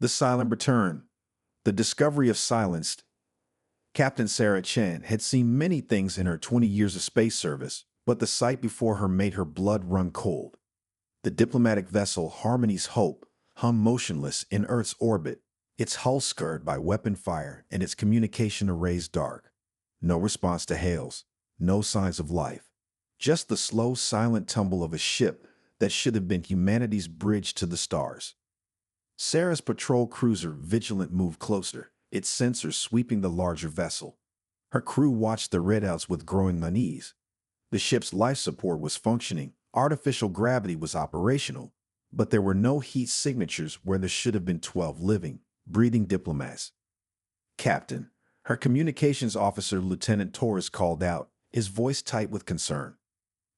The Silent Return. The Discovery of Silenced. Captain Sarah Chen had seen many things in her 20 years of space service, but the sight before her made her blood run cold. The diplomatic vessel Harmony's Hope hung motionless in Earth's orbit, its hull scarred by weapon fire and its communication arrays dark. No response to hails, no signs of life. Just the slow, silent tumble of a ship that should have been humanity's bridge to the stars. Sarah's patrol cruiser Vigilant moved closer, its sensors sweeping the larger vessel. Her crew watched the readouts with growing unease. The ship's life support was functioning, artificial gravity was operational, but there were no heat signatures where there should have been 12 living, breathing diplomats. Captain, her communications officer Lieutenant Torres called out, his voice tight with concern.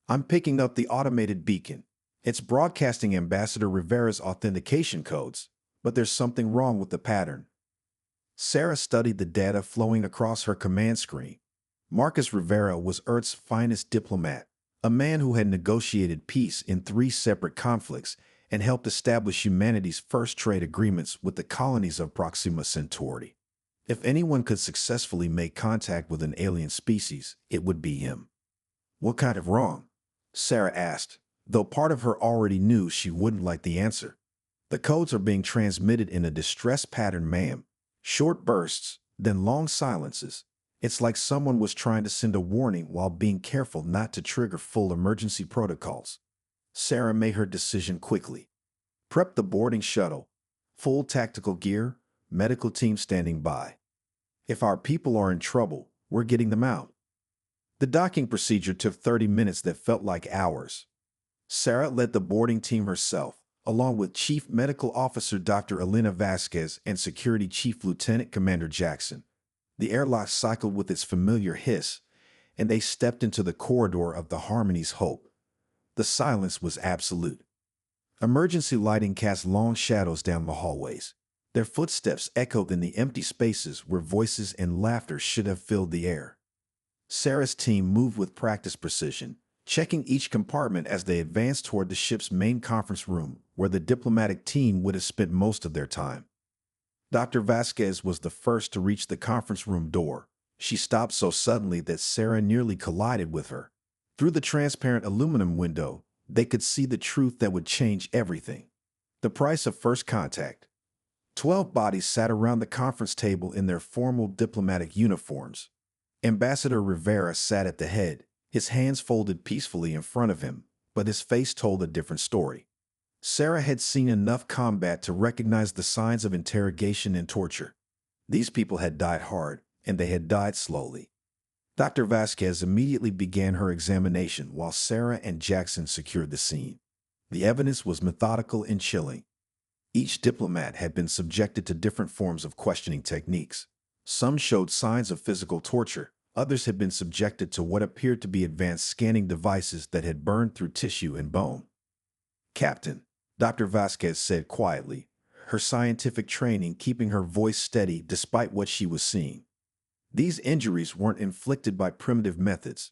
I'm picking up the automated beacon. It's broadcasting Ambassador Rivera's authentication codes, but there's something wrong with the pattern. Sarah studied the data flowing across her command screen. Marcus Rivera was Earth's finest diplomat, a man who had negotiated peace in 3 separate conflicts and helped establish humanity's first trade agreements with the colonies of Proxima Centauri. If anyone could successfully make contact with an alien species, it would be him. What kind of wrong? Sarah asked, though part of her already knew she wouldn't like the answer. The codes are being transmitted in a distress pattern, ma'am. Short bursts, then long silences. It's like someone was trying to send a warning while being careful not to trigger full emergency protocols. Sarah made her decision quickly. Prep the boarding shuttle. Full tactical gear, medical team standing by. If our people are in trouble, we're getting them out. The docking procedure took 30 minutes that felt like hours. Sarah led the boarding team herself, along with Chief Medical Officer Dr. Elena Vasquez and Security Chief Lieutenant Commander Jackson. The airlock cycled with its familiar hiss, and they stepped into the corridor of the Harmony's Hope. The silence was absolute. Emergency lighting cast long shadows down the hallways. Their footsteps echoed in the empty spaces where voices and laughter should have filled the air. Sarah's team moved with practiced precision, checking each compartment as they advanced toward the ship's main conference room, where the diplomatic team would have spent most of their time. Dr. Vasquez was the first to reach the conference room door. She stopped so suddenly that Sarah nearly collided with her. Through the transparent aluminum window, they could see the truth that would change everything. The price of first contact. 12 bodies sat around the conference table in their formal diplomatic uniforms. Ambassador Rivera sat at the head, his hands folded peacefully in front of him, but his face told a different story. Sarah had seen enough combat to recognize the signs of interrogation and torture. These people had died hard, and they had died slowly. Dr. Vasquez immediately began her examination while Sarah and Jackson secured the scene. The evidence was methodical and chilling. Each diplomat had been subjected to different forms of questioning techniques. Some showed signs of physical torture. Others had been subjected to what appeared to be advanced scanning devices that had burned through tissue and bone. Captain, Dr. Vasquez said quietly, her scientific training keeping her voice steady despite what she was seeing. These injuries weren't inflicted by primitive methods.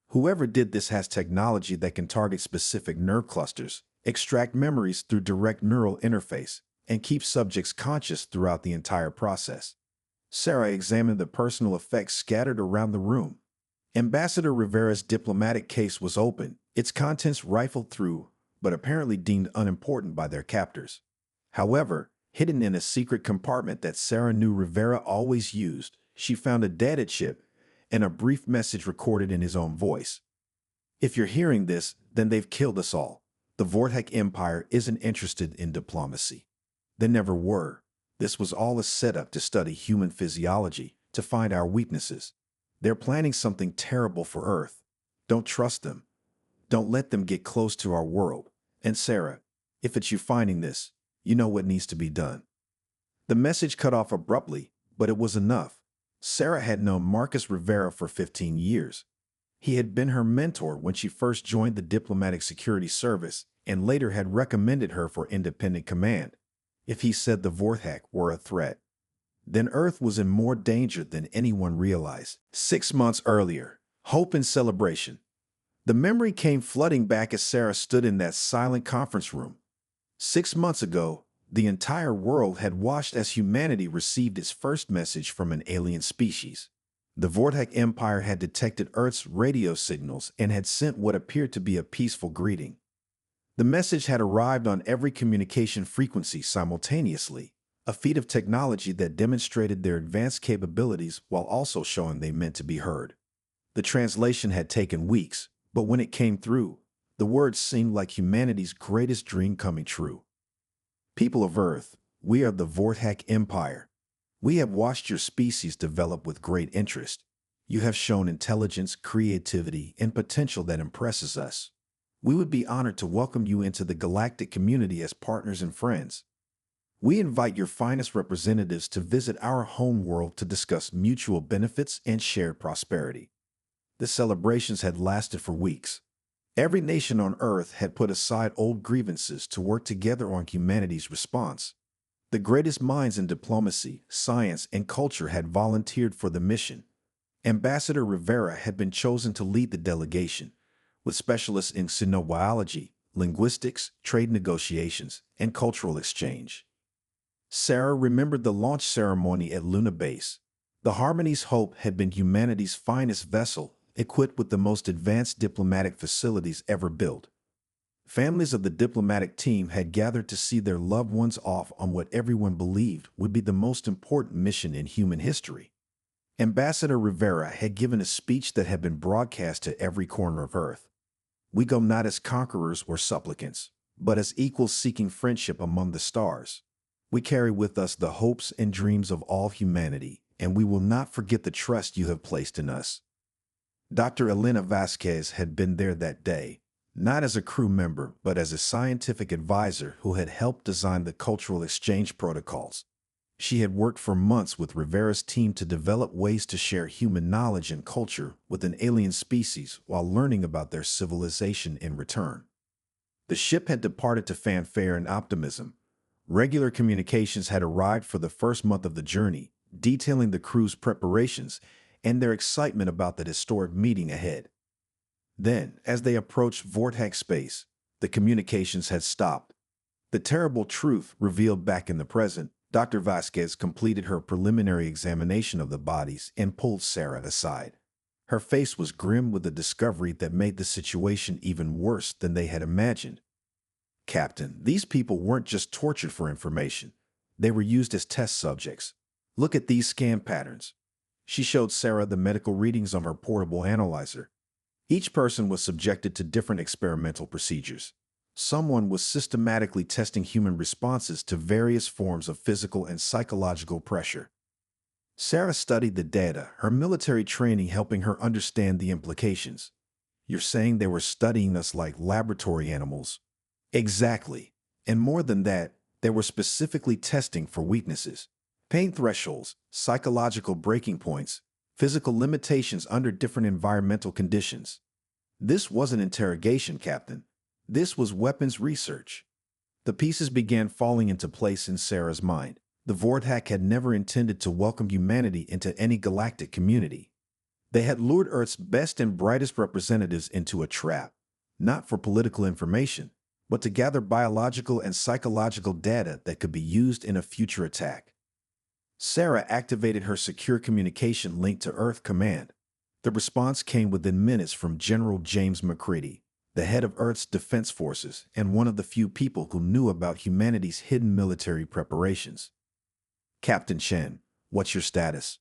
Whoever did this has technology that can target specific nerve clusters, extract memories through direct neural interface, and keep subjects conscious throughout the entire process. Sarah examined the personal effects scattered around the room. Ambassador Rivera's diplomatic case was open, its contents rifled through, but apparently deemed unimportant by their captors. However, hidden in a secret compartment that Sarah knew Rivera always used, she found a data chip and a brief message recorded in his own voice. If you're hearing this, then they've killed us all. The Vortek Empire isn't interested in diplomacy. They never were. This was all a setup to study human physiology, to find our weaknesses. They're planning something terrible for Earth. Don't trust them. Don't let them get close to our world. And Sarah, if it's you finding this, you know what needs to be done. The message cut off abruptly, but it was enough. Sarah had known Marcus Rivera for 15 years. He had been her mentor when she first joined the Diplomatic Security Service and later had recommended her for independent command. If he said the Vortek were a threat, then Earth was in more danger than anyone realized. 6 months earlier, hope and celebration. The memory came flooding back as Sarah stood in that silent conference room. 6 months ago, The entire world had watched as humanity received its first message from an alien species. The Vortex Empire had detected Earth's radio signals and had sent what appeared to be a peaceful greeting. The message had arrived on every communication frequency simultaneously, a feat of technology that demonstrated their advanced capabilities while also showing they meant to be heard. The translation had taken weeks, but when it came through, the words seemed like humanity's greatest dream coming true. People of Earth, we are the Vortex Empire. We have watched your species develop with great interest. You have shown intelligence, creativity, and potential that impresses us. We would be honored to welcome you into the galactic community as partners and friends. We invite your finest representatives to visit our home world to discuss mutual benefits and shared prosperity. The celebrations had lasted for weeks. Every nation on Earth had put aside old grievances to work together on humanity's response. The greatest minds in diplomacy, science, and culture had volunteered for the mission. Ambassador Rivera had been chosen to lead the delegation, with specialists in xenobiology, linguistics, trade negotiations, and cultural exchange. Sarah remembered the launch ceremony at Luna Base. The Harmony's Hope had been humanity's finest vessel, equipped with the most advanced diplomatic facilities ever built. Families of the diplomatic team had gathered to see their loved ones off on what everyone believed would be the most important mission in human history. Ambassador Rivera had given a speech that had been broadcast to every corner of Earth. We go not as conquerors or supplicants, but as equals seeking friendship among the stars. We carry with us the hopes and dreams of all humanity, and we will not forget the trust you have placed in us. Dr. Elena Vasquez had been there that day, not as a crew member, but as a scientific advisor who had helped design the cultural exchange protocols. She had worked for months with Rivera's team to develop ways to share human knowledge and culture with an alien species while learning about their civilization in return. The ship had departed to fanfare and optimism. Regular communications had arrived for the first month of the journey, detailing the crew's preparations and their excitement about the historic meeting ahead. Then, as they approached Vortex space, the communications had stopped. The terrible truth revealed back in the present, Dr. Vasquez completed her preliminary examination of the bodies and pulled Sarah aside. Her face was grim with the discovery that made the situation even worse than they had imagined. Captain, these people weren't just tortured for information. They were used as test subjects. Look at these scan patterns. She showed Sarah the medical readings on her portable analyzer. Each person was subjected to different experimental procedures. Someone was systematically testing human responses to various forms of physical and psychological pressure. Sarah studied the data, her military training helping her understand the implications. You're saying they were studying us like laboratory animals? Exactly. And more than that, they were specifically testing for weaknesses, pain thresholds, psychological breaking points, physical limitations under different environmental conditions. This wasn't interrogation, Captain. This was weapons research. The pieces began falling into place in Sarah's mind. The Vortex had never intended to welcome humanity into any galactic community. They had lured Earth's best and brightest representatives into a trap, not for political information, but to gather biological and psychological data that could be used in a future attack. Sarah activated her secure communication link to Earth Command. The response came within minutes from General James McCready, the head of Earth's defense forces and one of the few people who knew about humanity's hidden military preparations. Captain Chen, what's your status?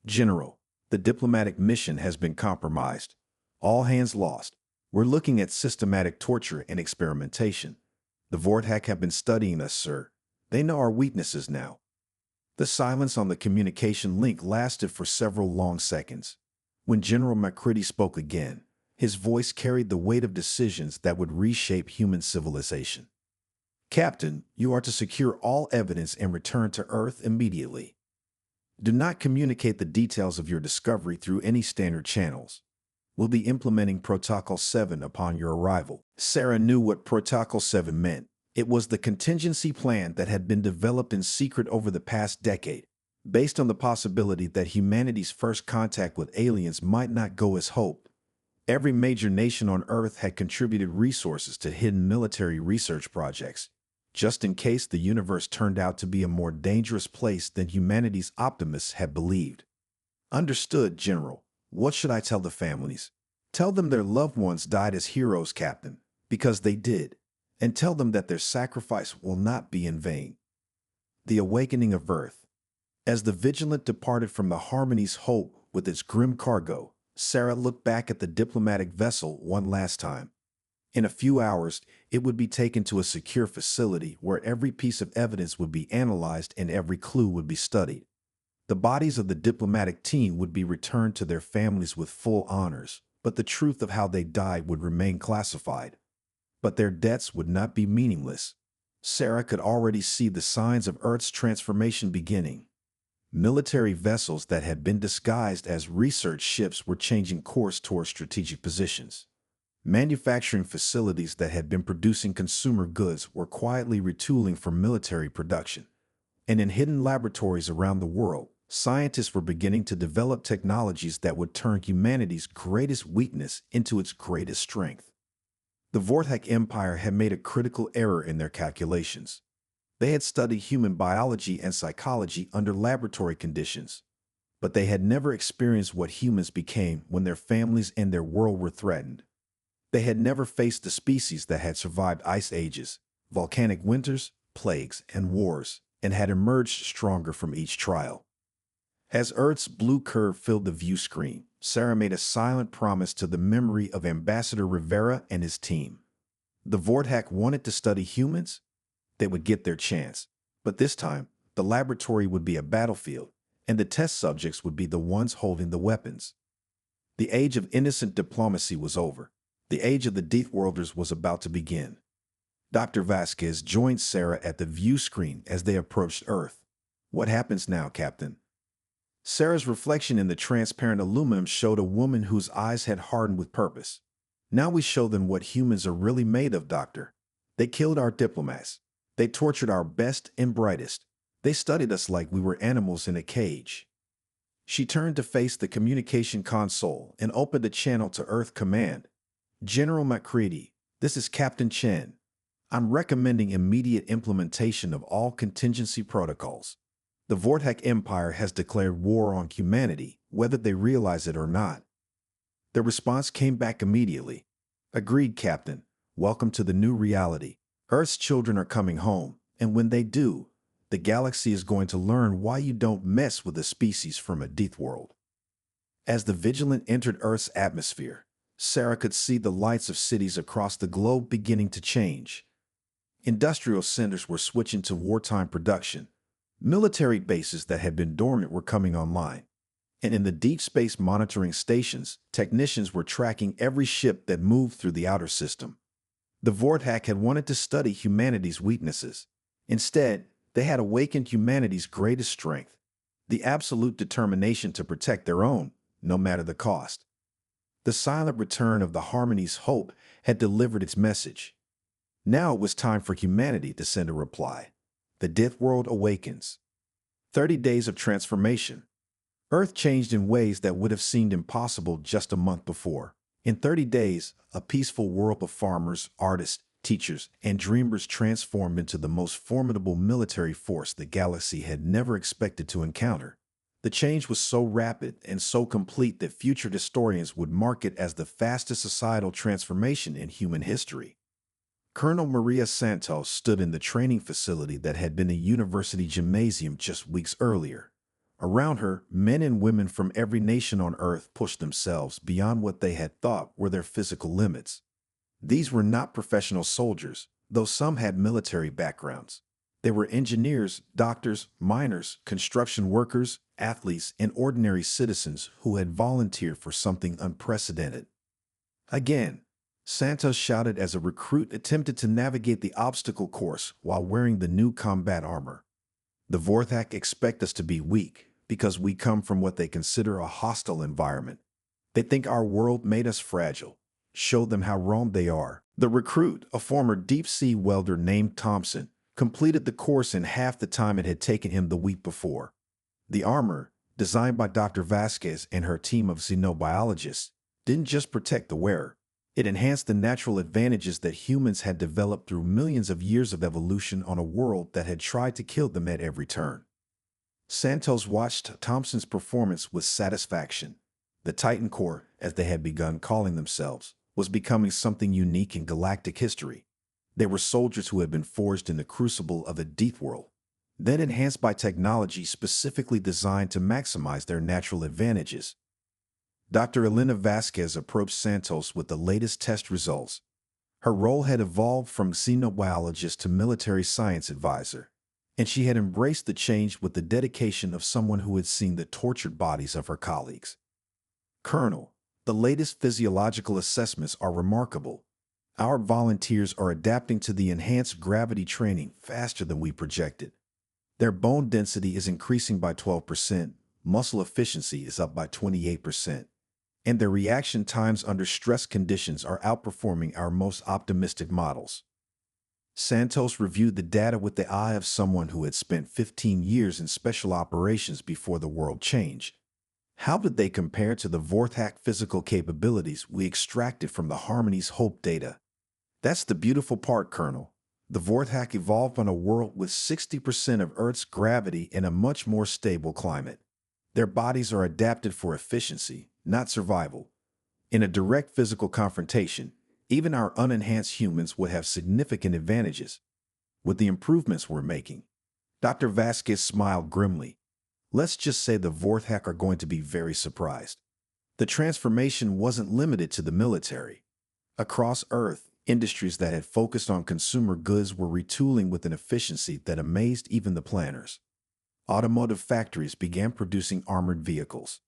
General, the diplomatic mission has been compromised. All hands lost. We're looking at systematic torture and experimentation. The Vortex have been studying us, sir. They know our weaknesses now. The silence on the communication link lasted for several long seconds. When General McCready spoke again, his voice carried the weight of decisions that would reshape human civilization. Captain, you are to secure all evidence and return to Earth immediately. Do not communicate the details of your discovery through any standard channels. We'll be implementing Protocol 7 upon your arrival. Sarah knew what Protocol 7 meant. It was the contingency plan that had been developed in secret over the past decade, based on the possibility that humanity's first contact with aliens might not go as hoped. Every major nation on Earth had contributed resources to hidden military research projects, just in case the universe turned out to be a more dangerous place than humanity's optimists had believed. Understood, General. What should I tell the families? Tell them their loved ones died as heroes, Captain, because they did. And tell them that their sacrifice will not be in vain. The Awakening of Earth. As the Vigilant departed from the Harmony's Hope with its grim cargo, Sarah looked back at the diplomatic vessel one last time. In a few hours, it would be taken to a secure facility where every piece of evidence would be analyzed and every clue would be studied. The bodies of the diplomatic team would be returned to their families with full honors, but the truth of how they died would remain classified. But their deaths would not be meaningless. Sarah could already see the signs of Earth's transformation beginning. Military vessels that had been disguised as research ships were changing course toward strategic positions. Manufacturing facilities that had been producing consumer goods were quietly retooling for military production. And in hidden laboratories around the world, scientists were beginning to develop technologies that would turn humanity's greatest weakness into its greatest strength. The Vortek Empire had made a critical error in their calculations. They had studied human biology and psychology under laboratory conditions, but they had never experienced what humans became when their families and their world were threatened. They had never faced the species that had survived ice ages, volcanic winters, plagues, and wars, and had emerged stronger from each trial. As Earth's blue curve filled the view screen, Sarah made a silent promise to the memory of Ambassador Rivera and his team. The Vortek wanted to study humans. They would get their chance. But this time, the laboratory would be a battlefield, and the test subjects would be the ones holding the weapons. The age of innocent diplomacy was over. The age of the Deathworlders was about to begin. Dr. Vasquez joined Sarah at the view screen as they approached Earth. What happens now, Captain? Sarah's reflection in the transparent aluminum showed a woman whose eyes had hardened with purpose. Now we show them what humans are really made of, Doctor. They killed our diplomats. They tortured our best and brightest. They studied us like we were animals in a cage. She turned to face the communication console and opened a channel to Earth Command. General McCready, this is Captain Chen. I'm recommending immediate implementation of all contingency protocols. The Vortek Empire has declared war on humanity, whether they realize it or not. The response came back immediately. Agreed, Captain. Welcome to the new reality. Earth's children are coming home, and when they do, the galaxy is going to learn why you don't mess with a species from a death world. As the Vigilant entered Earth's atmosphere, Sarah could see the lights of cities across the globe beginning to change. Industrial centers were switching to wartime production. Military bases that had been dormant were coming online. And in the deep space monitoring stations, technicians were tracking every ship that moved through the outer system. The Vortek had wanted to study humanity's weaknesses. Instead, they had awakened humanity's greatest strength, the absolute determination to protect their own, no matter the cost. The silent return of the Harmony's hope had delivered its message. Now it was time for humanity to send a reply. The Death World awakens. 30 days of transformation. Earth changed in ways that would have seemed impossible just a month before. In 30 days, a peaceful world of farmers, artists, teachers, and dreamers transformed into the most formidable military force the galaxy had never expected to encounter. The change was so rapid and so complete that future historians would mark it as the fastest societal transformation in human history. Colonel Maria Santos stood in the training facility that had been a university gymnasium just weeks earlier. Around her, men and women from every nation on Earth pushed themselves beyond what they had thought were their physical limits. These were not professional soldiers, though some had military backgrounds. They were engineers, doctors, miners, construction workers, athletes, and ordinary citizens who had volunteered for something unprecedented. Again, Santos shouted as a recruit attempted to navigate the obstacle course while wearing the new combat armor. The Vortek expect us to be weak because we come from what they consider a hostile environment. They think our world made us fragile. Show them how wrong they are. The recruit, a former deep-sea welder named Thompson, completed the course in half the time it had taken him the week before. The armor, designed by Dr. Vasquez and her team of xenobiologists, didn't just protect the wearer. It enhanced the natural advantages that humans had developed through millions of years of evolution on a world that had tried to kill them at every turn. Santos watched Thompson's performance with satisfaction. The Titan Corps, as they had begun calling themselves, was becoming something unique in galactic history. They were soldiers who had been forged in the crucible of a Deathworld, then enhanced by technology specifically designed to maximize their natural advantages. Dr. Elena Vasquez approached Santos with the latest test results. Her role had evolved from xenobiologist to military science advisor, and she had embraced the change with the dedication of someone who had seen the tortured bodies of her colleagues. Colonel, the latest physiological assessments are remarkable. Our volunteers are adapting to the enhanced gravity training faster than we projected. Their bone density is increasing by 12%, muscle efficiency is up by 28%, and their reaction times under stress conditions are outperforming our most optimistic models. Santos reviewed the data with the eye of someone who had spent 15 years in special operations before the world changed. How did they compare to the Vorthak physical capabilities we extracted from the Harmony's Hope data? That's the beautiful part, Colonel. The Vorthak evolved on a world with 60% of Earth's gravity and a much more stable climate. Their bodies are adapted for efficiency, not survival. In a direct physical confrontation, even our unenhanced humans would have significant advantages. With the improvements we're making, Dr. Vasquez smiled grimly. Let's just say the Vorthak are going to be very surprised. The transformation wasn't limited to the military. Across Earth, industries that had focused on consumer goods were retooling with an efficiency that amazed even the planners. Automotive factories began producing armored vehicles.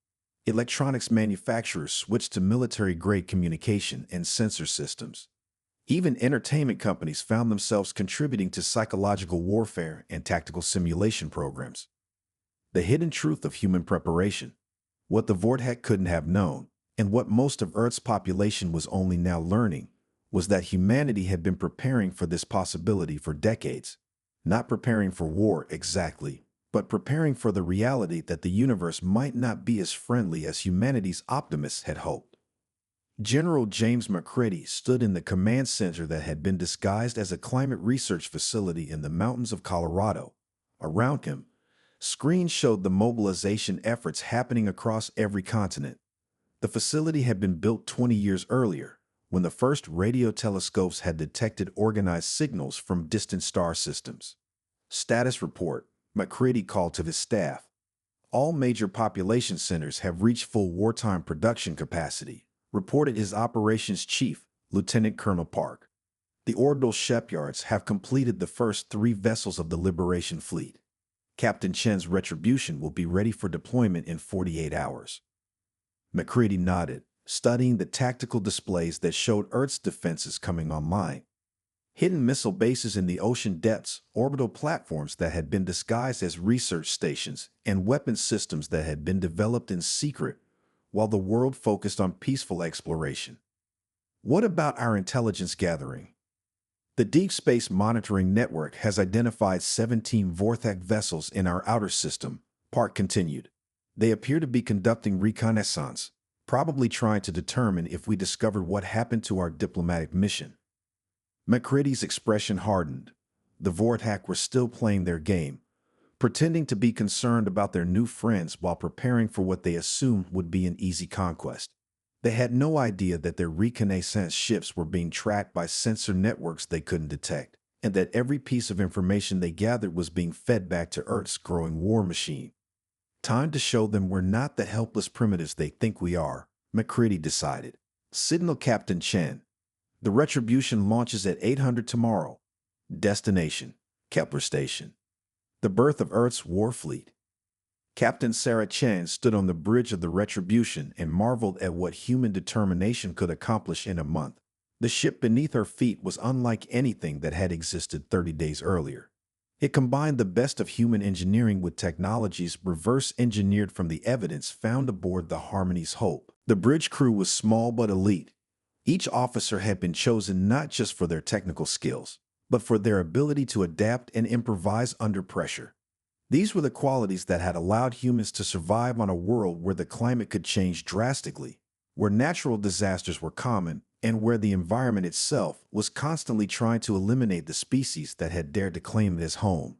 Electronics manufacturers switched to military-grade communication and sensor systems. Even entertainment companies found themselves contributing to psychological warfare and tactical simulation programs. The hidden truth of human preparation, what the Vorthak couldn't have known, and what most of Earth's population was only now learning, was that humanity had been preparing for this possibility for decades. Not preparing for war exactly, but preparing for the reality that the universe might not be as friendly as humanity's optimists had hoped. General James McCready stood in the command center that had been disguised as a climate research facility in the mountains of Colorado. Around him, screens showed the mobilization efforts happening across every continent. The facility had been built 20 years earlier, when the first radio telescopes had detected organized signals from distant star systems. Status report, McCready called to his staff. All major population centers have reached full wartime production capacity, reported his operations chief, Lieutenant Colonel Park. The orbital shipyards have completed the first 3 vessels of the Liberation Fleet. Captain Chen's retribution will be ready for deployment in 48 hours. McCready nodded, studying the tactical displays that showed Earth's defenses coming online. Hidden missile bases in the ocean depths, orbital platforms that had been disguised as research stations, and weapons systems that had been developed in secret, while the world focused on peaceful exploration. What about our intelligence gathering? The Deep Space Monitoring Network has identified 17 Vorthak vessels in our outer system, Park continued. They appear to be conducting reconnaissance, probably trying to determine if we discovered what happened to our diplomatic mission. McCready's expression hardened. The Vorthak were still playing their game, pretending to be concerned about their new friends while preparing for what they assumed would be an easy conquest. They had no idea that their reconnaissance ships were being tracked by sensor networks they couldn't detect, and that every piece of information they gathered was being fed back to Earth's growing war machine. Time to show them we're not the helpless primitives they think we are, McCready decided. Signal Captain Chen. The Retribution launches at 800 tomorrow. Destination, Kepler Station. The birth of Earth's war fleet. Captain Sarah Chen stood on the bridge of the Retribution and marveled at what human determination could accomplish in a month. The ship beneath her feet was unlike anything that had existed 30 days earlier. It combined the best of human engineering with technologies reverse-engineered from the evidence found aboard the Harmony's Hope. The bridge crew was small but elite. Each officer had been chosen not just for their technical skills, but for their ability to adapt and improvise under pressure. These were the qualities that had allowed humans to survive on a world where the climate could change drastically, where natural disasters were common, and where the environment itself was constantly trying to eliminate the species that had dared to claim it as home.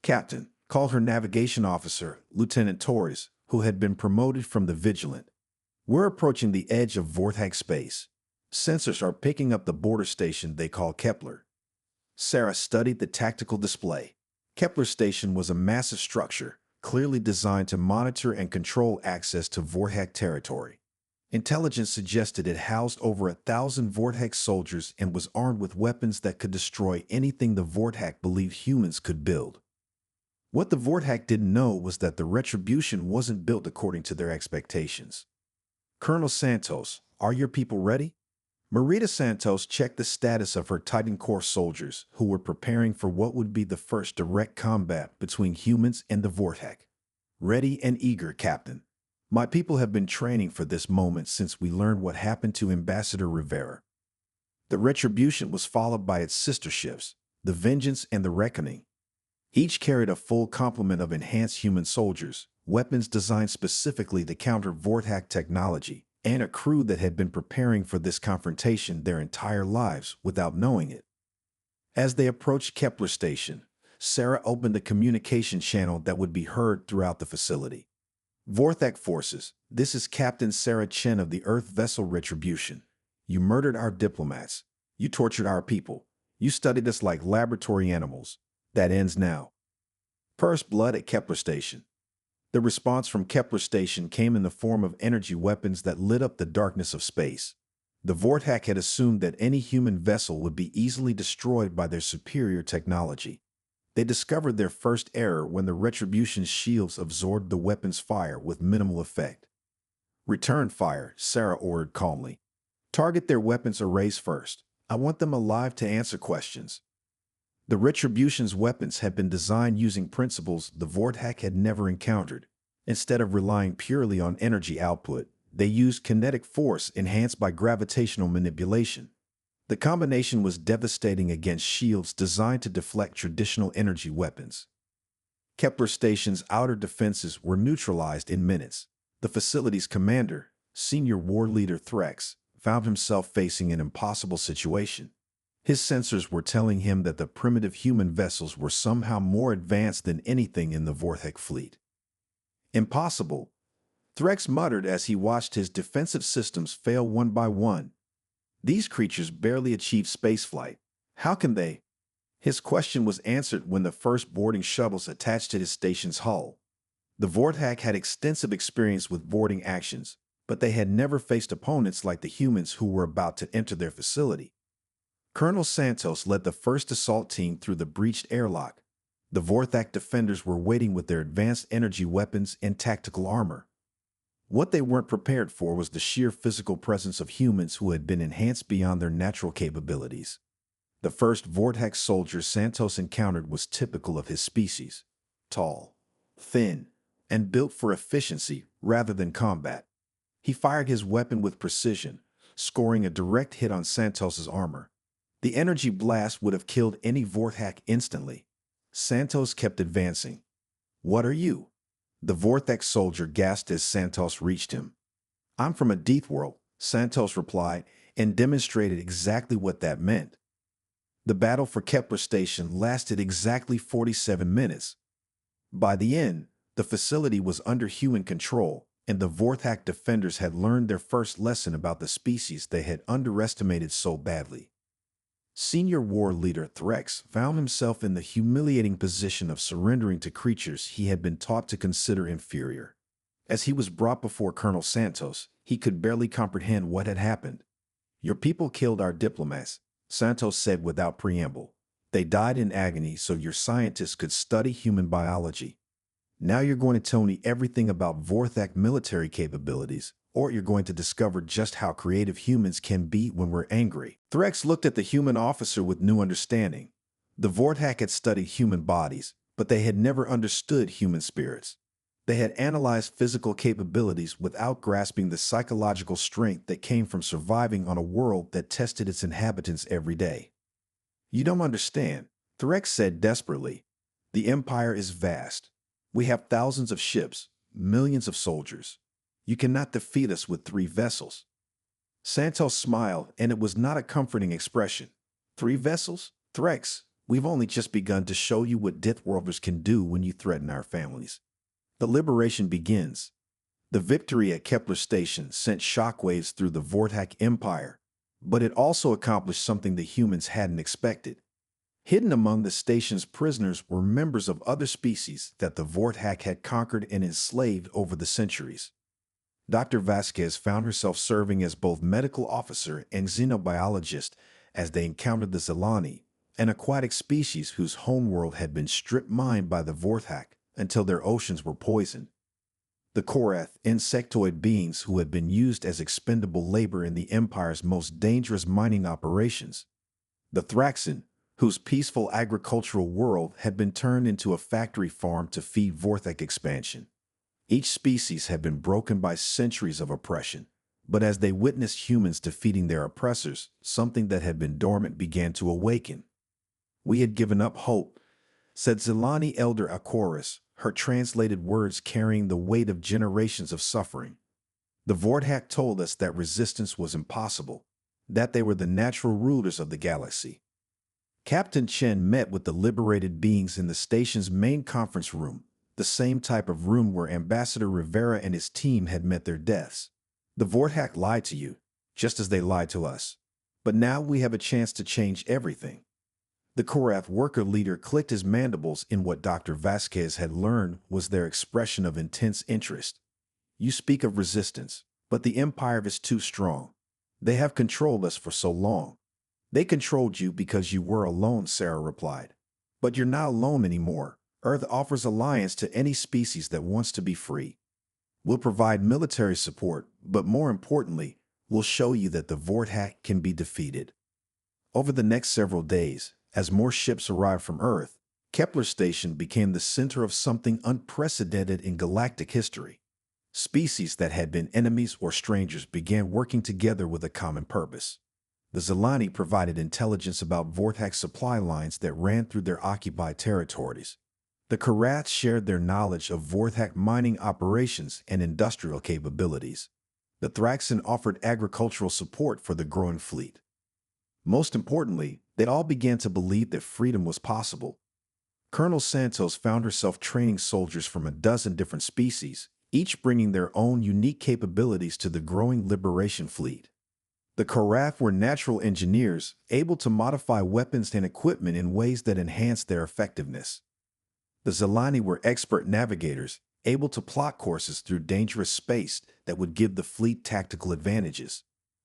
Captain called her navigation officer, Lieutenant Torres, who had been promoted from the Vigilant. We're approaching the edge of Vortex space. Sensors are picking up the border station they call Kepler. Sarah studied the tactical display. Kepler Station was a massive structure, clearly designed to monitor and control access to Vortex territory. Intelligence suggested it housed over 1,000 Vortex soldiers and was armed with weapons that could destroy anything the Vortex believed humans could build. What the Vortex didn't know was that the retribution wasn't built according to their expectations. Colonel Santos, are your people ready? Marita Santos checked the status of her Titan Corps soldiers, who were preparing for what would be the first direct combat between humans and the Vortex. Ready and eager, Captain. My people have been training for this moment since we learned what happened to Ambassador Rivera. The Retribution was followed by its sister ships, the Vengeance and the Reckoning. Each carried a full complement of enhanced human soldiers, weapons designed specifically to counter Vortex technology, and a crew that had been preparing for this confrontation their entire lives without knowing it. As they approached Kepler Station, Sarah opened a communication channel that would be heard throughout the facility. Vortex forces, this is Captain Sarah Chen of the Earth vessel Retribution. You murdered our diplomats. You tortured our people. You studied us like laboratory animals. That ends now. First blood at Kepler Station. The response from Kepler Station came in the form of energy weapons that lit up the darkness of space. The Vortex had assumed that any human vessel would be easily destroyed by their superior technology. They discovered their first error when the Retribution's shields absorbed the weapon's fire with minimal effect. Return fire, Sarah ordered calmly. Target their weapons arrays first. I want them alive to answer questions. The Retribution's weapons had been designed using principles the Vortex had never encountered. Instead of relying purely on energy output, they used kinetic force enhanced by gravitational manipulation. The combination was devastating against shields designed to deflect traditional energy weapons. Kepler Station's outer defenses were neutralized in minutes. The facility's commander, Senior War Leader Threx, found himself facing an impossible situation. His sensors were telling him that the primitive human vessels were somehow more advanced than anything in the Vortex fleet. Impossible, Threx muttered as he watched his defensive systems fail one by one. These creatures barely achieved spaceflight. How can they? His question was answered when the first boarding shuttles attached to his station's hull. The Vortex had extensive experience with boarding actions, but they had never faced opponents like the humans who were about to enter their facility. Colonel Santos led the first assault team through the breached airlock. The Vortex defenders were waiting with their advanced energy weapons and tactical armor. What they weren't prepared for was the sheer physical presence of humans who had been enhanced beyond their natural capabilities. The first Vortex soldier Santos encountered was typical of his species: tall, thin, and built for efficiency rather than combat. He fired his weapon with precision, scoring a direct hit on Santos's armor. The energy blast would have killed any Vortex instantly. Santos kept advancing. "What are you?" The Vortex soldier gasped as Santos reached him. "I'm from a Deathworld," Santos replied, and demonstrated exactly what that meant. The battle for Kepler Station lasted exactly 47 minutes. By the end, the facility was under human control, and the Vortex defenders had learned their first lesson about the species they had underestimated so badly. Senior War Leader Threx found himself in the humiliating position of surrendering to creatures he had been taught to consider inferior. As he was brought before Colonel Santos, he could barely comprehend what had happened. "Your people killed our diplomats," Santos said without preamble. "They died in agony so your scientists could study human biology. Now you're going to tell me everything about Vortex military capabilities, or you're going to discover just how creative humans can be when we're angry." Threx looked at the human officer with new understanding. The Vortex had studied human bodies, but they had never understood human spirits. They had analyzed physical capabilities without grasping the psychological strength that came from surviving on a world that tested its inhabitants every day. "You don't understand," Threx said desperately. "The Empire is vast. We have thousands of ships, millions of soldiers. You cannot defeat us with 3 vessels." Santos smiled, and it was not a comforting expression. 3 vessels? Threx, we've only just begun to show you what Deathworlders can do when you threaten our families. The liberation begins. The victory at Kepler Station sent shockwaves through the Vortak Empire, but it also accomplished something the humans hadn't expected. Hidden among the station's prisoners were members of other species that the Vortak had conquered and enslaved over the centuries. Dr. Vasquez found herself serving as both medical officer and xenobiologist as they encountered the Zelani, an aquatic species whose homeworld had been strip mined by the Vortak until their oceans were poisoned. The Korath, insectoid beings who had been used as expendable labor in the Empire's most dangerous mining operations. The Thraxan, whose peaceful agricultural world had been turned into a factory farm to feed Vorthak expansion. Each species had been broken by centuries of oppression, but as they witnessed humans defeating their oppressors, something that had been dormant began to awaken. "We had given up hope," said Zelani Elder Aquarus, her translated words carrying the weight of generations of suffering. "The Vortak told us that resistance was impossible, that they were the natural rulers of the galaxy." Captain Chen met with the liberated beings in the station's main conference room, the same type of room where Ambassador Rivera and his team had met their deaths. "The Vortak lied to you, just as they lied to us. But now we have a chance to change everything." The Korath worker leader clicked his mandibles in what Dr. Vasquez had learned was their expression of intense interest. "You speak of resistance, but the Empire is too strong. They have controlled us for so long." "They controlled you because you were alone," Sarah replied. "But you're not alone anymore. Earth offers alliance to any species that wants to be free. We'll provide military support, but more importantly, we'll show you that the Vortak can be defeated." Over the next several days, as more ships arrived from Earth, Kepler Station became the center of something unprecedented in galactic history. Species that had been enemies or strangers began working together with a common purpose. The Zelani provided intelligence about Vortak supply lines that ran through their occupied territories. The Korath shared their knowledge of Vortak mining operations and industrial capabilities. The Thraxan offered agricultural support for the growing fleet. Most importantly, they all began to believe that freedom was possible. Colonel Santos found herself training soldiers from a dozen different species, each bringing their own unique capabilities to the growing Liberation fleet. The Korath were natural engineers, able to modify weapons and equipment in ways that enhanced their effectiveness. The Zelani were expert navigators, able to plot courses through dangerous space that would give the fleet tactical advantages.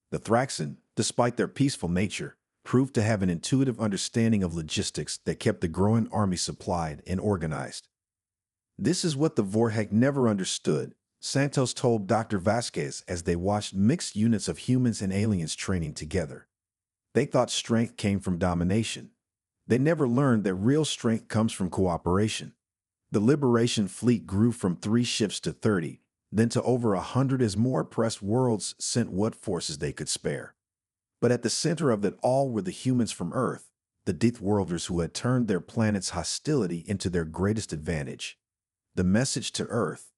The Thraxan, despite their peaceful nature, proved to have an intuitive understanding of logistics that kept the growing army supplied and organized. "This is what the Vortak never understood," Santos told Dr. Vasquez as they watched mixed units of humans and aliens training together. "They thought strength came from domination. They never learned that real strength comes from cooperation." The Liberation fleet grew from 3 ships to 30, then to over 100 as more oppressed worlds sent what forces they could spare. But at the center of it all were the humans from Earth, the Deathworlders who had turned their planet's hostility into their greatest advantage. The message to Earth.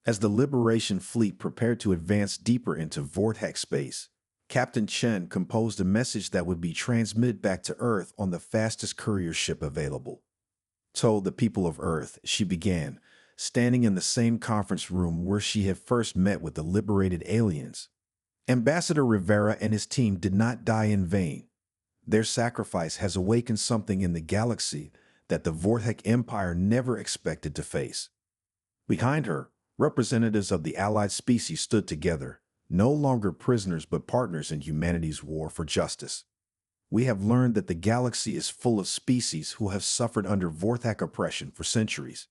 As the Liberation fleet prepared to advance deeper into Vortak space, Captain Chen composed a message that would be transmitted back to Earth on the fastest courier ship available. "Told the people of Earth," she began, standing in the same conference room where she had first met with the liberated aliens. "Ambassador Rivera and his team did not die in vain. Their sacrifice has awakened something in the galaxy that the Vortak Empire never expected to face." Behind her, representatives of the allied species stood together, no longer prisoners but partners in humanity's war for justice. "We have learned that the galaxy is full of species who have suffered under Vortak oppression for centuries.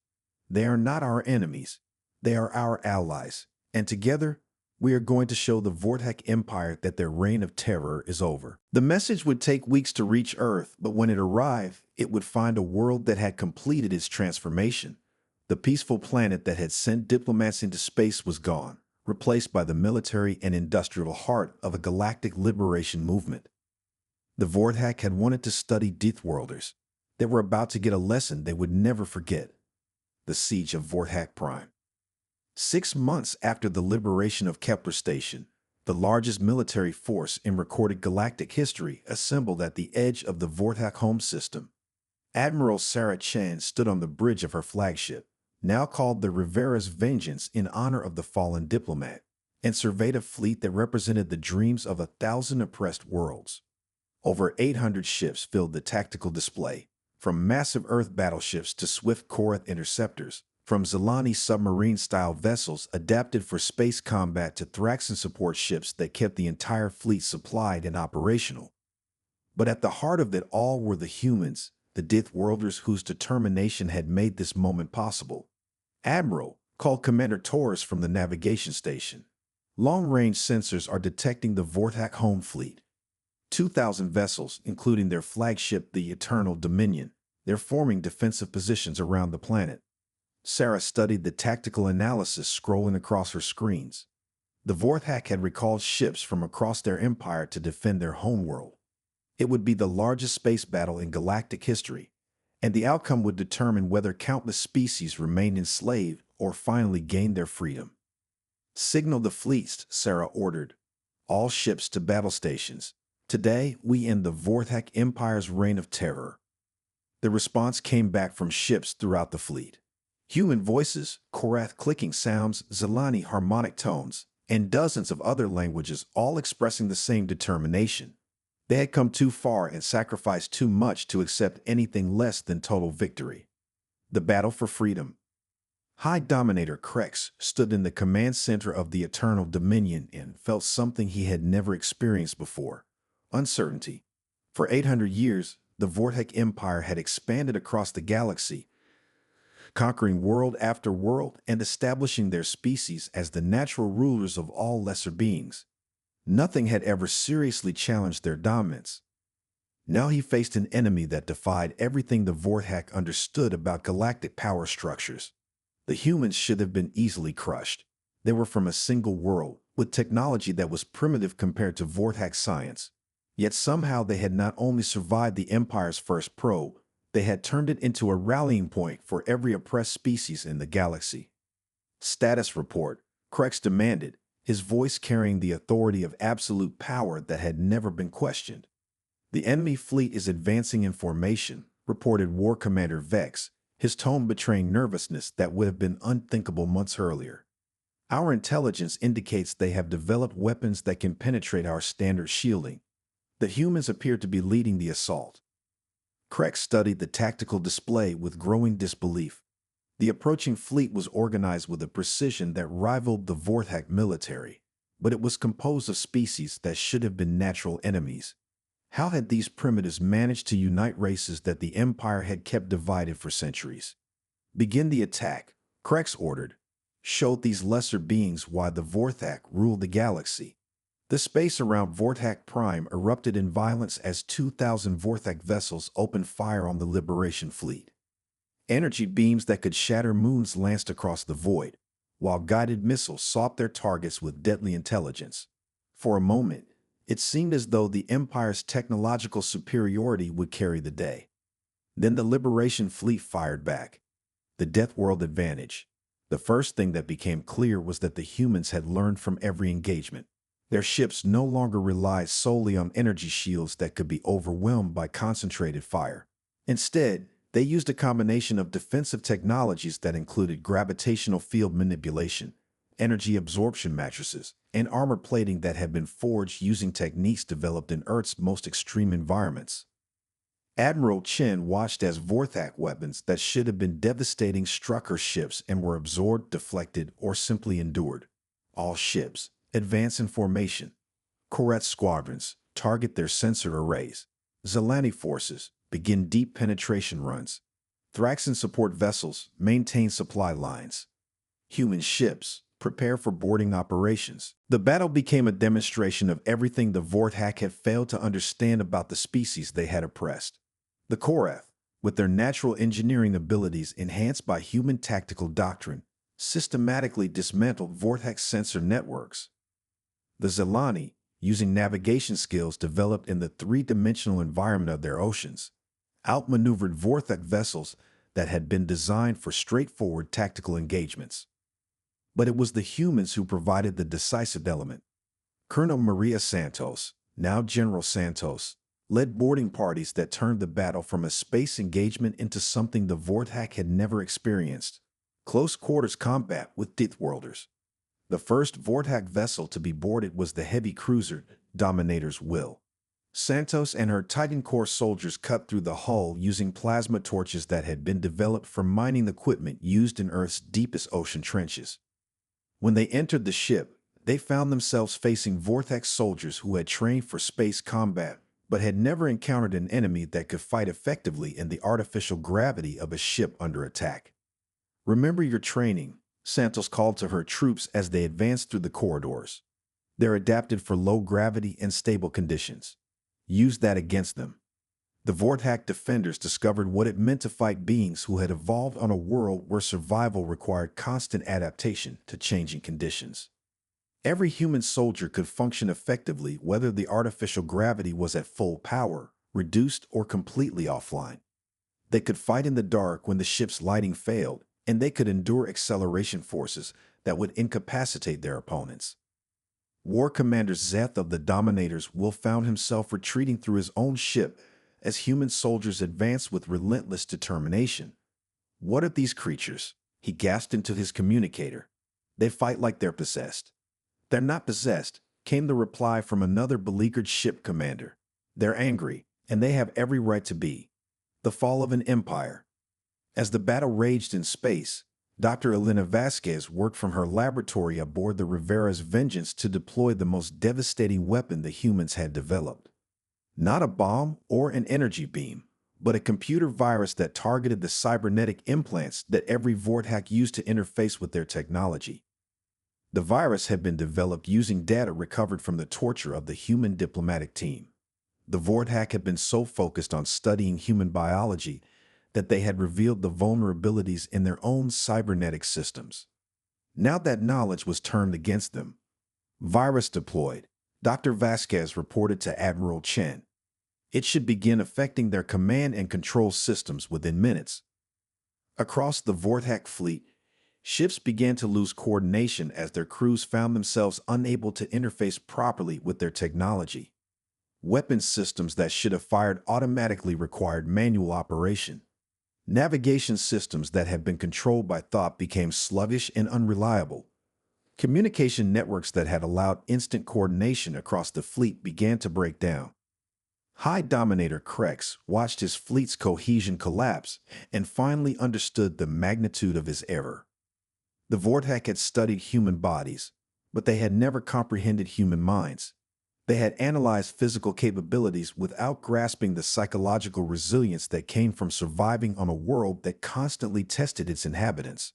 They are not our enemies. They are our allies. And together, we are going to show the Vortak Empire that their reign of terror is over." The message would take weeks to reach Earth, but when it arrived, it would find a world that had completed its transformation. The peaceful planet that had sent diplomats into space was gone, replaced by the military and industrial heart of a galactic liberation movement. The Vortak had wanted to study Deathworlders. They were about to get a lesson they would never forget. The Siege of Vortak Prime. 6 months after the liberation of Kepler Station, the largest military force in recorded galactic history, assembled at the edge of the Vorthak home system. Admiral Sarah Chen stood on the bridge of her flagship, now called the Rivera's Vengeance in honor of the fallen diplomat, and surveyed a fleet that represented the dreams of 1,000 oppressed worlds. Over 800 ships filled the tactical display, from massive Earth battleships to swift Korath interceptors, from Zelani submarine-style vessels adapted for space combat to Thraxan support ships that kept the entire fleet supplied and operational. But at the heart of it all were the humans, the Deathworlders whose determination had made this moment possible. Admiral, called Commander Taurus from the navigation station. Long-range sensors are detecting the Vorthak home fleet. 2,000 vessels, including their flagship, the Eternal Dominion. They're forming defensive positions around the planet. Sarah studied the tactical analysis scrolling across her screens. The Vorthak had recalled ships from across their empire to defend their homeworld. It would be the largest space battle in galactic history, and the outcome would determine whether countless species remained enslaved or finally gained their freedom. Signal the fleets, Sarah ordered. All ships to battle stations. Today, we end the Vorthak Empire's reign of terror. The response came back from ships throughout the fleet. Human voices, Korath clicking sounds, Zelani harmonic tones, and dozens of other languages all expressing the same determination. They had come too far and sacrificed too much to accept anything less than total victory. The battle for freedom. High Dominator Krex stood in the command center of the Eternal Dominion and felt something he had never experienced before: uncertainty. For 800 years, the Vorthak Empire had expanded across the galaxy, conquering world after world and establishing their species as the natural rulers of all lesser beings. Nothing had ever seriously challenged their dominance. Now he faced an enemy that defied everything the Vorthak understood about galactic power structures. The humans should have been easily crushed. They were from a single world, with technology that was primitive compared to Vorthak science. Yet somehow they had not only survived the Empire's first probe, they had turned it into a rallying point for every oppressed species in the galaxy. Status report, Krex demanded, his voice carrying the authority of absolute power that had never been questioned. The enemy fleet is advancing in formation, reported War Commander Vex, his tone betraying nervousness that would have been unthinkable months earlier. Our intelligence indicates they have developed weapons that can penetrate our standard shielding. The humans appear to be leading the assault. Krex studied the tactical display with growing disbelief. The approaching fleet was organized with a precision that rivaled the Vorthak military, but it was composed of species that should have been natural enemies. How had these primitives managed to unite races that the Empire had kept divided for centuries? Begin the attack, Krex ordered. Showed these lesser beings why the Vorthak ruled the galaxy. The space around Vorthak Prime erupted in violence as 2,000 Vorthak vessels opened fire on the Liberation fleet. Energy beams that could shatter moons lanced across the void, while guided missiles sought their targets with deadly intelligence. For a moment, it seemed as though the Empire's technological superiority would carry the day. Then the Liberation fleet fired back. The Deathworld advantage. The first thing that became clear was that the humans had learned from every engagement. Their ships no longer relied solely on energy shields that could be overwhelmed by concentrated fire. Instead, they used a combination of defensive technologies that included gravitational field manipulation, energy absorption matrices, and armor plating that had been forged using techniques developed in Earth's most extreme environments. Admiral Chen watched as Vorthak weapons that should have been devastating struck her ships and were absorbed, deflected, or simply endured. All ships, advance in formation. Korath squadrons, target their sensor arrays. Zelani forces, begin deep penetration runs. Thraxan support vessels, maintain supply lines. Human ships, prepare for boarding operations. The battle became a demonstration of everything the Vorthak had failed to understand about the species they had oppressed. The Korath, with their natural engineering abilities enhanced by human tactical doctrine, systematically dismantled Vorthak sensor networks. The Zelani, using navigation skills developed in the three-dimensional environment of their oceans, outmaneuvered Vorthak vessels that had been designed for straightforward tactical engagements. But it was the humans who provided the decisive element. Colonel Maria Santos, now General Santos, led boarding parties that turned the battle from a space engagement into something the Vortak had never experienced: close quarters combat with Deathworlders. The first Vortak vessel to be boarded was the heavy cruiser Dominator's Will. Santos and her Titan Corps soldiers cut through the hull using plasma torches that had been developed from mining equipment used in Earth's deepest ocean trenches. When they entered the ship, they found themselves facing Vortex soldiers who had trained for space combat, but had never encountered an enemy that could fight effectively in the artificial gravity of a ship under attack. "Remember your training," Santos called to her troops as they advanced through the corridors. "They're adapted for low gravity and stable conditions. Use that against them." The Vortak defenders discovered what it meant to fight beings who had evolved on a world where survival required constant adaptation to changing conditions. Every human soldier could function effectively whether the artificial gravity was at full power, reduced, or completely offline. They could fight in the dark when the ship's lighting failed, and they could endure acceleration forces that would incapacitate their opponents. War Commander Zeth of the Dominator's Will found himself retreating through his own ship as human soldiers advanced with relentless determination. "What are these creatures?" he gasped into his communicator. "They fight like they're possessed." "They're not possessed," came the reply from another beleaguered ship commander. "They're angry, and they have every right to be." The fall of an empire. As the battle raged in space, Dr. Elena Vasquez worked from her laboratory aboard the Rivera's Vengeance to deploy the most devastating weapon the humans had developed. Not a bomb or an energy beam, but a computer virus that targeted the cybernetic implants that every Vortak used to interface with their technology. The virus had been developed using data recovered from the torture of the human diplomatic team. The Vortak had been so focused on studying human biology that they had revealed the vulnerabilities in their own cybernetic systems. Now that knowledge was turned against them. "Virus deployed," Dr. Vasquez reported to Admiral Chen. "It should begin affecting their command and control systems within minutes." Across the Vortak fleet, ships began to lose coordination as their crews found themselves unable to interface properly with their technology. Weapon systems that should have fired automatically required manual operation. Navigation systems that had been controlled by thought became sluggish and unreliable. Communication networks that had allowed instant coordination across the fleet began to break down. High Dominator Krex watched his fleet's cohesion collapse and finally understood the magnitude of his error. The Vortak had studied human bodies, but they had never comprehended human minds. They had analyzed physical capabilities without grasping the psychological resilience that came from surviving on a world that constantly tested its inhabitants.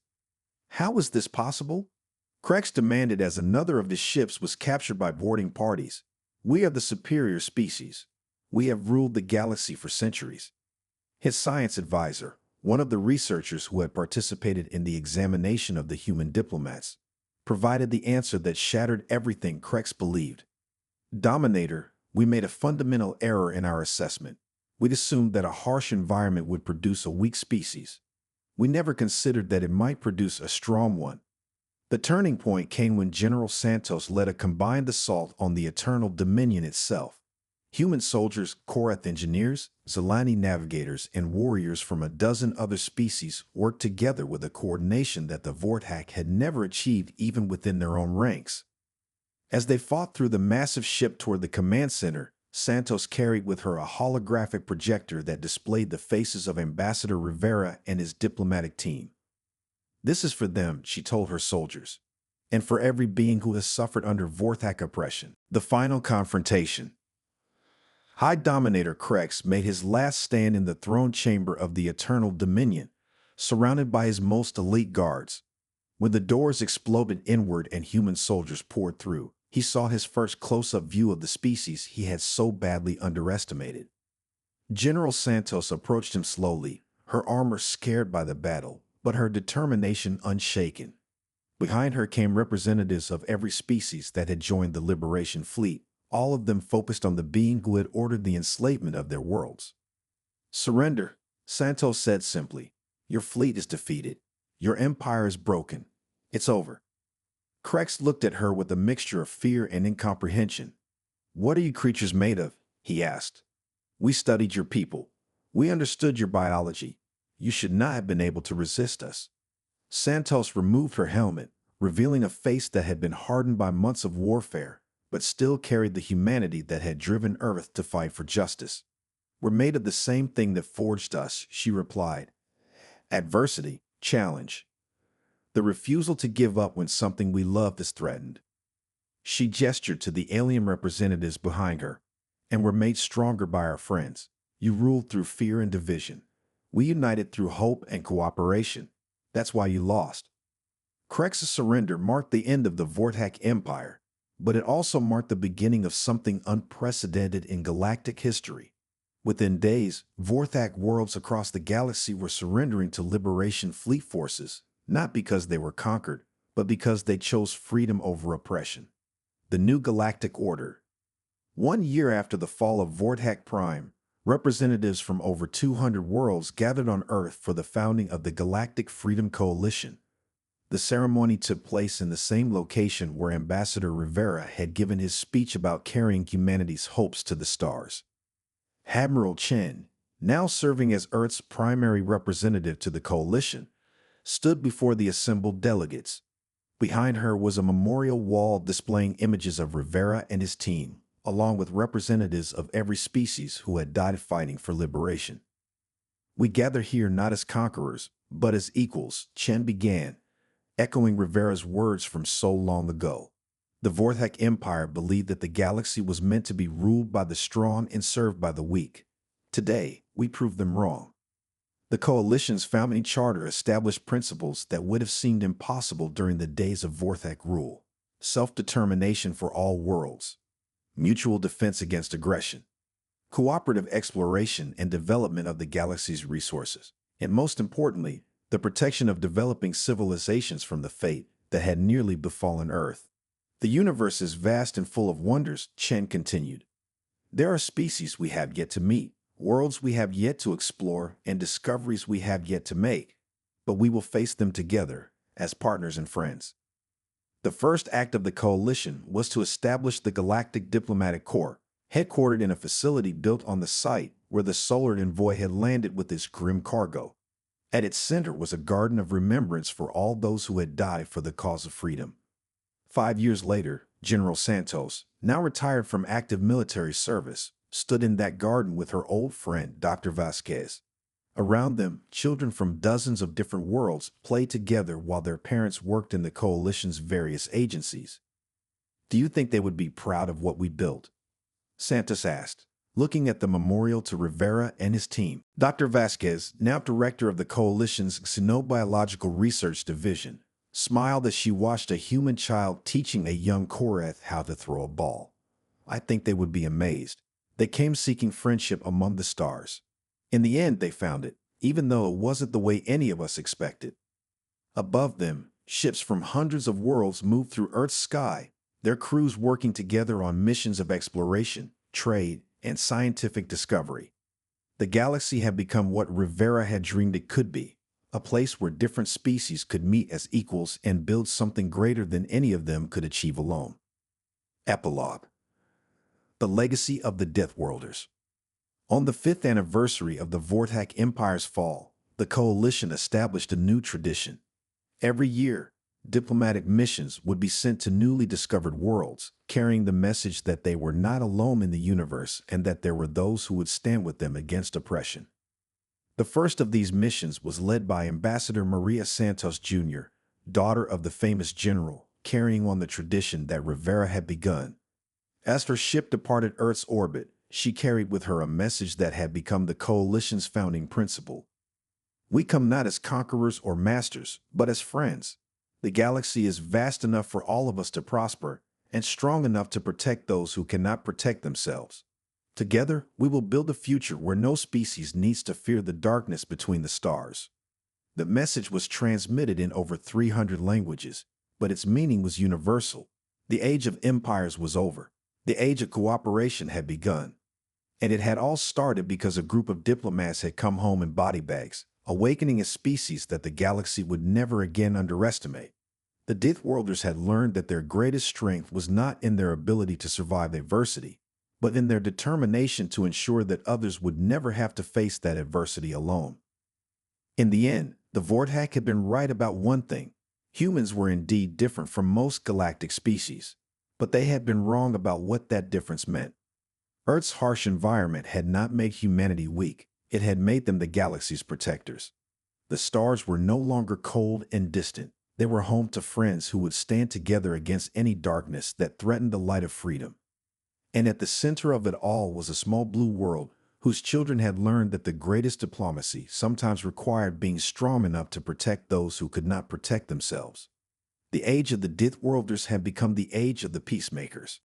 How was this possible? Krex demanded as another of his ships was captured by boarding parties. "We are the superior species. We have ruled the galaxy for centuries." His science advisor, one of the researchers who had participated in the examination of the human diplomats, provided the answer that shattered everything Krex believed. "Dominator, we made a fundamental error in our assessment. We'd assumed that a harsh environment would produce a weak species. We never considered that it might produce a strong one." The turning point came when General Santos led a combined assault on the Eternal Dominion itself. Human soldiers, Korath engineers, Zelani navigators, and warriors from a dozen other species worked together with a coordination that the Vortak had never achieved even within their own ranks. As they fought through the massive ship toward the command center, Santos carried with her a holographic projector that displayed the faces of Ambassador Rivera and his diplomatic team. "This is for them," she told her soldiers, "and for every being who has suffered under Vortak oppression." The final confrontation. High Dominator Krex made his last stand in the throne chamber of the Eternal Dominion, surrounded by his most elite guards. When the doors exploded inward and human soldiers poured through, he saw his first close-up view of the species he had so badly underestimated. General Santos approached him slowly, her armor scared by the battle, but her determination unshaken. Behind her came representatives of every species that had joined the Liberation Fleet, all of them focused on the being who had ordered the enslavement of their worlds. "Surrender," Santos said simply. "Your fleet is defeated. Your empire is broken. It's over." Krex looked at her with a mixture of fear and incomprehension. "What are you creatures made of?" he asked. "We studied your people. We understood your biology. You should not have been able to resist us." Santos removed her helmet, revealing a face that had been hardened by months of warfare, but still carried the humanity that had driven Earth to fight for justice. "We're made of the same thing that forged us," she replied. "Adversity, challenge. The refusal to give up when something we loved is threatened." She gestured to the alien representatives behind her. "And were made stronger by our friends. You ruled through fear and division. We united through hope and cooperation. That's why you lost." Krex's surrender marked the end of the Vortak Empire, but it also marked the beginning of something unprecedented in galactic history. Within days, Vortak worlds across the galaxy were surrendering to Liberation fleet forces, not because they were conquered, but because they chose freedom over oppression. The New Galactic Order. 1 year after the fall of Vortak Prime, representatives from over 200 worlds gathered on Earth for the founding of the Galactic Freedom Coalition. The ceremony took place in the same location where Ambassador Rivera had given his speech about carrying humanity's hopes to the stars. Admiral Chen, now serving as Earth's primary representative to the coalition, stood before the assembled delegates. Behind her was a memorial wall displaying images of Rivera and his team, along with representatives of every species who had died fighting for liberation. "We gather here not as conquerors, but as equals," Chen began, echoing Rivera's words from so long ago. The Vortak Empire believed that the galaxy was meant to be ruled by the strong and served by the weak. Today, we proved them wrong. The Coalition's founding charter established principles that would have seemed impossible during the days of Vortak rule: self-determination for all worlds, mutual defense against aggression, cooperative exploration and development of the galaxy's resources, and most importantly, the protection of developing civilizations from the fate that had nearly befallen Earth. "The universe is vast and full of wonders," Chen continued. "There are species we have yet to meet, worlds we have yet to explore, and discoveries we have yet to make, but we will face them together as partners and friends." The first act of the coalition was to establish the Galactic Diplomatic Corps, headquartered in a facility built on the site where the Solar Envoy had landed with its grim cargo. At its center was a garden of remembrance for all those who had died for the cause of freedom. 5 years later, General Santos, now retired from active military service, stood in that garden with her old friend, Dr. Vasquez. Around them, children from dozens of different worlds played together while their parents worked in the Coalition's various agencies. "Do you think they would be proud of what we built?" Santos asked, looking at the memorial to Rivera and his team. Dr. Vasquez, now director of the Coalition's Xenobiological Research Division, smiled as she watched a human child teaching a young Korath how to throw a ball. "I think they would be amazed. They came seeking friendship among the stars. In the end, they found it, even though it wasn't the way any of us expected." Above them, ships from hundreds of worlds moved through Earth's sky, their crews working together on missions of exploration, trade, and scientific discovery. The galaxy had become what Rivera had dreamed it could be, a place where different species could meet as equals and build something greater than any of them could achieve alone. Epilogue. The Legacy of the Deathworlders. On the 5th anniversary of the Vortak Empire's fall, the Coalition established a new tradition. Every year, diplomatic missions would be sent to newly discovered worlds, carrying the message that they were not alone in the universe and that there were those who would stand with them against oppression. The first of these missions was led by Ambassador Maria Santos Jr., daughter of the famous general, carrying on the tradition that Rivera had begun. As her ship departed Earth's orbit, she carried with her a message that had become the Coalition's founding principle. "We come not as conquerors or masters, but as friends. The galaxy is vast enough for all of us to prosper, and strong enough to protect those who cannot protect themselves. Together, we will build a future where no species needs to fear the darkness between the stars." The message was transmitted in over 300 languages, but its meaning was universal. The age of empires was over. The age of cooperation had begun. And it had all started because a group of diplomats had come home in body bags, awakening a species that the galaxy would never again underestimate. The Deathworlders had learned that their greatest strength was not in their ability to survive adversity, but in their determination to ensure that others would never have to face that adversity alone. In the end, the Vorthak had been right about one thing. Humans were indeed different from most galactic species, but they had been wrong about what that difference meant. Earth's harsh environment had not made humanity weak. It had made them the galaxy's protectors. The stars were no longer cold and distant. They were home to friends who would stand together against any darkness that threatened the light of freedom. And at the center of it all was a small blue world whose children had learned that the greatest diplomacy sometimes required being strong enough to protect those who could not protect themselves. The age of the Deathworlders had become the age of the peacemakers.